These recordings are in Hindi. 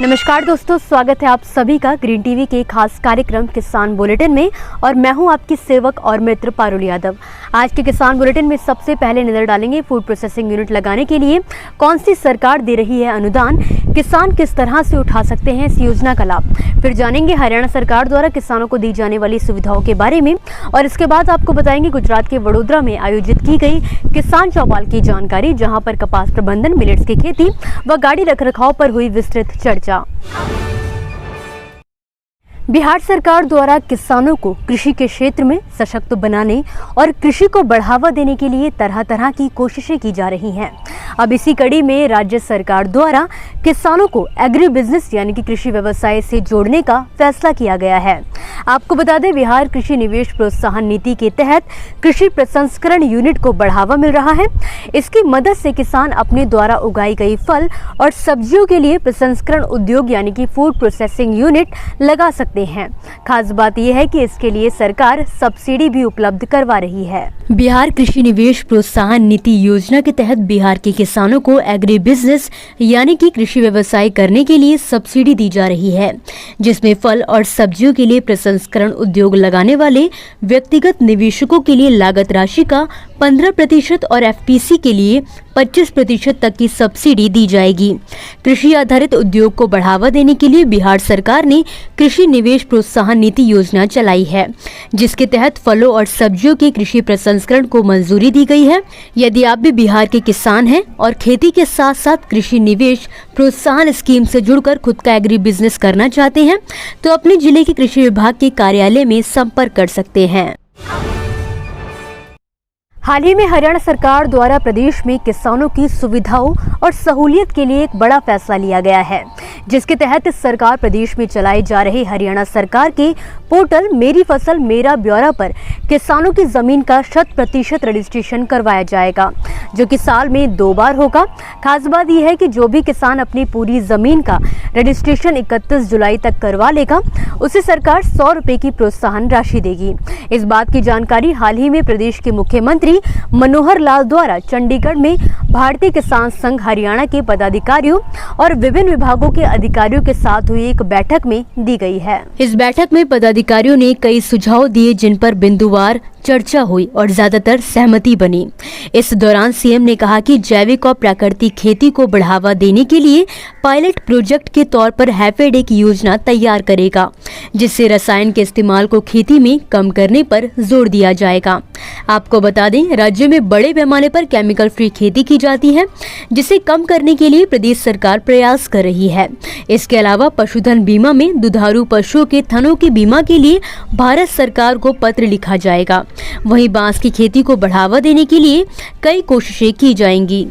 नमस्कार दोस्तों, स्वागत है आप सभी का ग्रीन टीवी के खास कार्यक्रम किसान बुलेटिन में। और मैं हूं आपकी सेवक और मित्र पारुल यादव। आज के किसान बुलेटिन में सबसे पहले नजर डालेंगे फूड प्रोसेसिंग यूनिट लगाने के लिए कौन सी सरकार दे रही है अनुदान, किसान किस तरह से उठा सकते हैं इस योजना का लाभ। फिर जानेंगे हरियाणा सरकार द्वारा किसानों को दी जाने वाली सुविधाओं के बारे में। और इसके बाद आपको बताएंगे गुजरात के वडोदरा में आयोजित की गई किसान चौपाल की जानकारी, जहां पर कपास प्रबंधन, मिलेट्स की खेती व गाड़ी रखरखाव पर हुई विस्तृत चर्चा। बिहार सरकार द्वारा किसानों को कृषि के क्षेत्र में सशक्त बनाने और कृषि को बढ़ावा देने के लिए तरह तरह की कोशिशें की जा रही हैं। अब इसी कड़ी में राज्य सरकार द्वारा किसानों को एग्री बिजनेस यानी कि कृषि व्यवसाय से जोड़ने का फैसला किया गया है। आपको बता दें, बिहार कृषि निवेश प्रोत्साहन नीति के तहत कृषि प्रसंस्करण यूनिट को बढ़ावा मिल रहा है। इसकी मदद से किसान अपने द्वारा उगाई गई फल और सब्जियों के लिए प्रसंस्करण उद्योग यानी कि फूड प्रोसेसिंग यूनिट लगा सकते हैं। खास बात यह है कि इसके लिए सरकार सब्सिडी भी उपलब्ध करवा रही है। बिहार कृषि निवेश प्रोत्साहन नीति योजना के तहत बिहार के किसानों को एग्री बिजनेस यानी कि कृषि व्यवसाय करने के लिए सब्सिडी दी जा रही है, जिसमें फल और सब्जियों के लिए प्रसंस्करण उद्योग लगाने वाले व्यक्तिगत निवेशकों के लिए लागत राशि का 15% और एफपीसी के लिए 25% तक की सब्सिडी दी जाएगी। कृषि आधारित उद्योग को बढ़ावा देने के लिए बिहार सरकार ने कृषि निवेश प्रोत्साहन नीति योजना चलाई है, जिसके तहत फलों और सब्जियों के कृषि प्रसंस्करण को मंजूरी दी गई है। यदि आप भी बिहार के किसान हैं और खेती के साथ साथ कृषि निवेश प्रोत्साहन स्कीम से जुड़कर खुद का एग्री बिजनेस करना चाहते हैं, तो अपने जिले के कृषि विभाग के कार्यालय में संपर्क कर सकते हैं। हाल ही में हरियाणा सरकार द्वारा प्रदेश में किसानों की सुविधाओं और सहूलियत के लिए एक बड़ा फैसला लिया गया है, जिसके तहत सरकार प्रदेश में चलाई जा रही हरियाणा सरकार के पोर्टल मेरी फसल मेरा ब्यौरा पर किसानों की जमीन का 100% रजिस्ट्रेशन करवाया जाएगा, जो कि साल में 2 बार होगा। खास बात यह है कि जो भी किसान अपनी पूरी जमीन का रजिस्ट्रेशन 31 जुलाई तक करवा लेगा, उसे सरकार 100 रुपए की प्रोत्साहन राशि देगी। इस बात की जानकारी हाल ही में प्रदेश के मुख्यमंत्री मनोहर लाल द्वारा चंडीगढ़ में भारतीय किसान संघ हरियाणा के पदाधिकारियों और विभिन्न विभागों के अधिकारियों के साथ हुई एक बैठक में दी गई है। इस बैठक में पदाधिकारियों ने कई सुझाव दिए, जिन पर बिंदुवार चर्चा हुई और ज्यादातर सहमति बनी। इस दौरान सीएम ने कहा कि जैविक और प्राकृतिक खेती को बढ़ावा देने के लिए पायलट प्रोजेक्ट के तौर पर हैफेड एक योजना तैयार करेगा, जिससे रसायन के इस्तेमाल को खेती में कम करने पर जोर दिया जाएगा। आपको बता दें, राज्य में बड़े पैमाने पर केमिकल फ्री खेती की जाती है, जिसे कम करने के लिए प्रदेश सरकार प्रयास कर रही है। इसके अलावा पशुधन बीमा में दुधारू पशुओं के थनों के बीमा के लिए भारत सरकार को पत्र लिखा जाएगा। वहीं बांस की खेती को बढ़ावा देने के लिए कई कोशिशें की जाएंगी।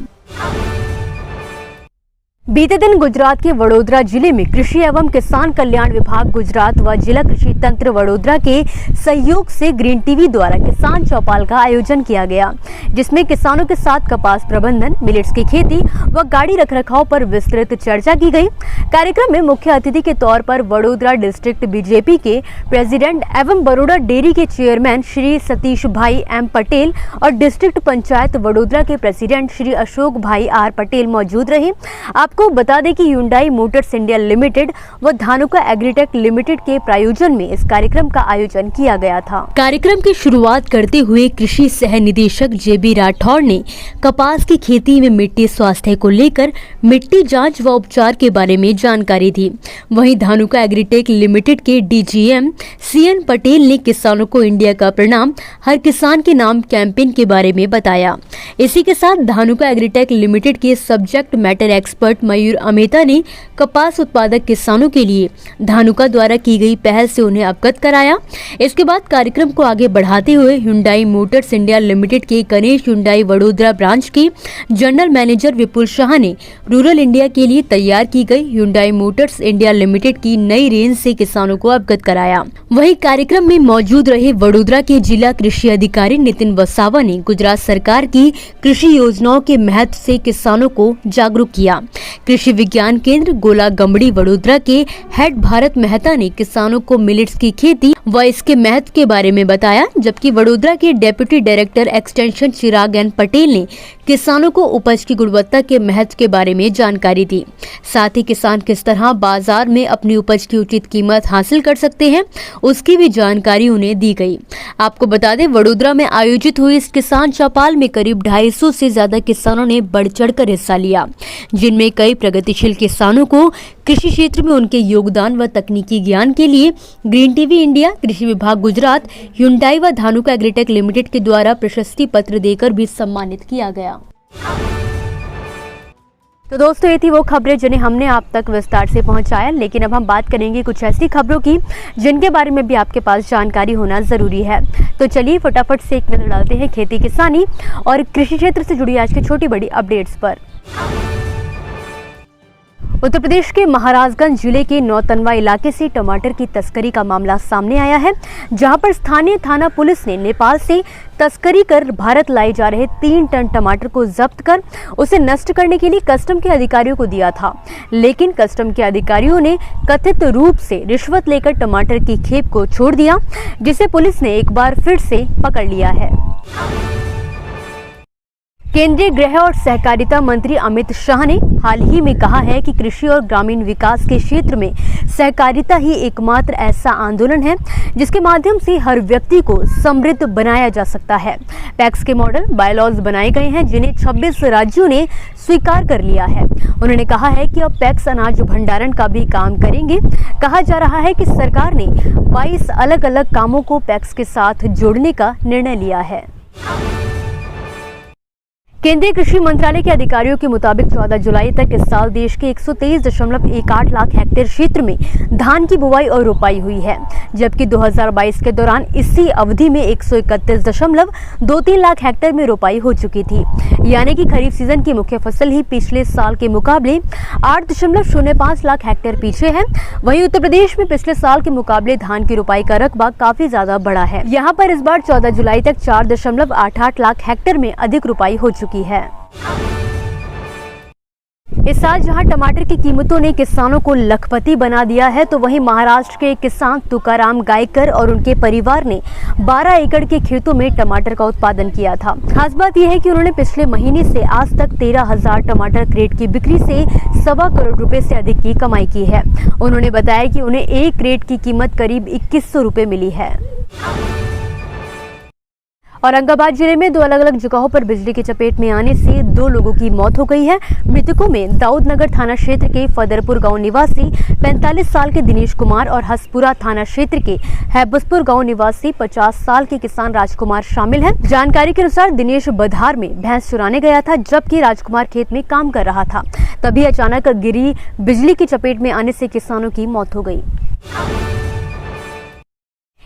बीते दिन गुजरात के वडोदरा जिले में कृषि एवं किसान कल्याण विभाग गुजरात व जिला कृषि तंत्र वडोदरा के सहयोग से ग्रीन टीवी द्वारा किसान चौपाल का आयोजन किया गया, जिसमें किसानों के साथ कपास प्रबंधन, मिलेट्स की खेती व गाड़ी रखरखाव पर विस्तृत चर्चा की गई। कार्यक्रम में मुख्य अतिथि के तौर पर वडोदरा डिस्ट्रिक्ट बीजेपी के प्रेसिडेंट एवं बड़ौदा डेयरी के चेयरमैन श्री सतीश भाई एम पटेल और डिस्ट्रिक्ट पंचायत वडोदरा के प्रेसिडेंट श्री अशोक भाई आर पटेल मौजूद रहे। आपको बता दें कि ह्युंडई मोटर्स इंडिया लिमिटेड व धानुका एग्रीटेक लिमिटेड के प्रायोजन में इस कार्यक्रम का आयोजन किया गया था। कार्यक्रम की शुरुआत करते हुए कृषि सह निदेशक जेबी राठौड़ ने कपास की खेती में मिट्टी स्वास्थ्य को लेकर मिट्टी जांच व उपचार के बारे में जानकारी दी। वहीं धानुका एग्रीटेक लिमिटेड के डीजीएम सीएन पटेल ने किसानों को इंडिया का प्रणाम हर किसान के नाम कैंपेन के बारे में बताया। इसी के साथ धानुका एग्रीटेक लिमिटेड के सब्जेक्ट मैटर एक्सपर्ट मयूर अमेता ने कपास उत्पादक किसानों के लिए धानुका द्वारा की गई पहल से उन्हें अवगत कराया। इसके बाद कार्यक्रम को आगे बढ़ाते हुए ह्युंडई मोटर्स इंडिया लिमिटेड के गणेश ह्युंडई वडोदरा ब्रांच के जनरल मैनेजर विपुल शाह ने रूरल इंडिया के लिए तैयार की गई ह्युंडई मोटर्स इंडिया लिमिटेड की नई रेंज से किसानों को अवगत कराया। वहीं कार्यक्रम में मौजूद रहे वडोदरा के जिला कृषि अधिकारी नितिन वसावा ने गुजरात सरकार की कृषि योजनाओं के महत्व से किसानों को जागरूक किया। कृषि विज्ञान केंद्र गोला गंबड़ी वडोदरा के हेड भारत मेहता ने किसानों को मिलेट्स की खेती व इसके महत्व के बारे में बताया, जबकि वडोदरा के डेप्यूटी डायरेक्टर एक्सटेंशन चिराग एन पटेल ने किसानों को उपज की गुणवत्ता के महत्व के बारे में जानकारी दी। साथ ही किसान किस तरह बाजार में अपनी उपज की उचित कीमत हासिल कर सकते हैं, उसकी भी जानकारी उन्हें दी गई। आपको बता दें, वडोदरा में आयोजित हुई इस किसान चौपाल में करीब 250 से ज्यादा किसानों ने बढ़ चढ़कर हिस्सा लिया, जिनमें कई प्रगतिशील किसानों को कृषि क्षेत्र में उनके योगदान व तकनीकी ज्ञान के लिए ग्रीन टीवी इंडिया, कृषि विभाग गुजरात, ह्युंडई व धानुका एग्रीटेक लिमिटेड के द्वारा प्रशस्ति पत्र देकर भी सम्मानित किया गया। तो दोस्तों, ये थी वो खबरें जिन्हें हमने आप तक विस्तार से पहुंचाया, लेकिन अब हम बात करेंगे कुछ ऐसी खबरों की जिनके बारे में भी आपके पास जानकारी होना जरूरी है। तो चलिए फटाफट से एक नजर डालते हैं खेती किसानी और कृषि क्षेत्र से जुड़ी आज की छोटी बड़ी अपडेट्स पर। उत्तर प्रदेश के महाराजगंज जिले के नौतनवा इलाके से टमाटर की तस्करी का मामला सामने आया है, जहां पर स्थानीय थाना पुलिस ने नेपाल से तस्करी कर भारत लाए जा रहे 3 टन टमाटर को जब्त कर उसे नष्ट करने के लिए कस्टम के अधिकारियों को दिया था। लेकिन कस्टम के अधिकारियों ने कथित रूप से रिश्वत लेकर टमाटर की खेप को छोड़ दिया, जिसे पुलिस ने एक बार फिर से पकड़ लिया है। केंद्रीय गृह और सहकारिता मंत्री अमित शाह ने हाल ही में कहा है कि कृषि और ग्रामीण विकास के क्षेत्र में सहकारिता ही एकमात्र ऐसा आंदोलन है जिसके माध्यम से हर व्यक्ति को समृद्ध बनाया जा सकता है। पैक्स के मॉडल बायलॉज बनाए गए हैं, जिन्हें 26 राज्यों ने स्वीकार कर लिया है। उन्होंने कहा है कि अब पैक्स अनाज भंडारण का भी काम करेंगे। कहा जा रहा है कि सरकार ने 22 अलग अलग कामों को पैक्स के साथ जोड़ने का निर्णय लिया है। केंद्रीय कृषि मंत्रालय के अधिकारियों के मुताबिक 14 जुलाई तक इस साल देश के 123.18 लाख हेक्टेयर क्षेत्र में धान की बुवाई और रोपाई हुई है, जबकि 2022 के दौरान इसी अवधि में 131.23 लाख हेक्टेयर में रोपाई हो चुकी थी। यानी कि खरीफ सीजन की मुख्य फसल ही पिछले साल के मुकाबले 8.05 लाख हेक्टेयर पीछे है। वहीं उत्तर प्रदेश में पिछले साल के मुकाबले धान की रोपाई का रकबा काफी ज्यादा बढ़ा है। यहाँ पर इस बार 14 जुलाई तक 4.88 लाख हेक्टेयर में अधिक रोपाई हो की है। इस साल जहां टमाटर की कीमतों ने किसानों को लखपति बना दिया है, तो वहीं महाराष्ट्र के किसान तुकाराम गायकर और उनके परिवार ने 12 एकड़ के खेतों में टमाटर का उत्पादन किया था। खास बात यह है कि उन्होंने पिछले महीने से आज तक 13,000 टमाटर क्रेट की बिक्री से 1.25 करोड़ रुपए से अधिक की कमाई की है। उन्होंने बताया कि उन्हें एक क्रेट की कीमत करीब 2100 रुपए मिली है। औरंगाबाद जिले में 2 अलग अलग जगहों पर बिजली की चपेट में आने से 2 लोगों की मौत हो गई है। मृतकों में दाऊदनगर थाना क्षेत्र के फदरपुर गांव निवासी 45 साल के दिनेश कुमार और हसपुरा थाना क्षेत्र के हैबसपुर गांव निवासी 50 साल के किसान राजकुमार शामिल हैं। जानकारी के अनुसार दिनेश बधार में भैंस चुराने गया था, जबकि राजकुमार खेत में काम कर रहा था। तभी अचानक गिरी बिजली की चपेट में आने से किसानों की मौत हो गई।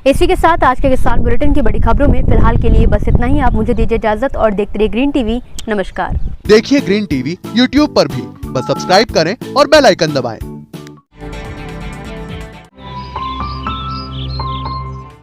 इसी के साथ आज के किसान बुलेटिन की बड़ी खबरों में फिलहाल के लिए बस इतना ही। आप मुझे दीजिए इजाजत और देखते रहिए ग्रीन टीवी। नमस्कार। देखिए ग्रीन टीवी यूट्यूब पर भी, बस सब्सक्राइब करें और बेल आइकन दबाएं।